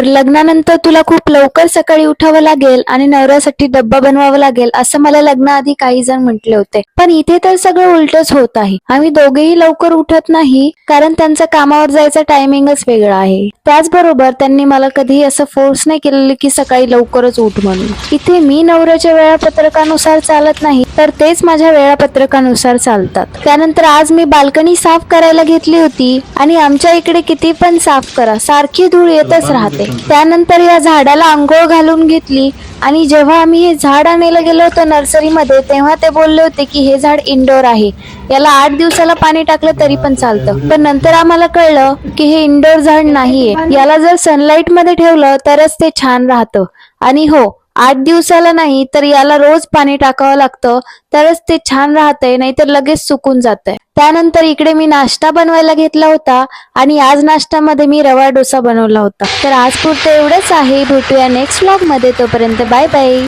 तर लग्नानंतर तुला खूप लवकर सकाळी उठावं लागेल आणि नवऱ्यासाठी डब्बा बनवावा लागेल असं मला लग्नाआधी काही जण म्हटले होते. पण इथे तर सगळं उलटच होत आहे. आम्ही दोघेही लवकर उठत नाही कारण त्यांचा कामावर जायचा टायमिंगच वेगळा आहे. त्याचबरोबर त्यांनी मला कधीही असं फोर्स नाही केलेलं की सकाळी लवकरच उठ म्हणून. इथे मी नवऱ्याच्या वेळापत्रकानुसार चालत नाही तर तेच माझ्या वेळापत्रकानुसार चालतात. त्यानंतर आज मी बाल्कनी साफ करायला घेतली होती आणि आमच्या इकडे किती पण साफ करा सारखी धूळ येतच राहते. त्यानंतर या झाडाला अंघोळ घालून घेतली आणि जेव्हा आम्ही हे झाड आणायला गेलो होतो नर्सरीमध्ये तेव्हा ते बोलले होते की हे झाड इंडोर आहे, याला 8 दिवसाला पाणी टाकलं तरी पण चालतं. पण नंतर आम्हाला कळलं की हे इंडोर झाड नाहीये, याला जर सनलाईट मध्ये ठेवलं तरच ते छान राहतं. आणि हो, 8 दिवसाला नाही तर याला रोज पाणी टाकावं लागतं तरच ते छान राहतंय, नाहीतर लगेच सुकून जातंय. त्यानंतर इकडे मी नाश्ता बनवायला घेतला होता आणि आज नाश्त्यामध्ये मी रवा डोसा बनवला होता. तर आज पुरतं एवढंच आहे. भेटूया नेक्स्ट व्लॉग मध्ये. तोपर्यंत बाय बाय.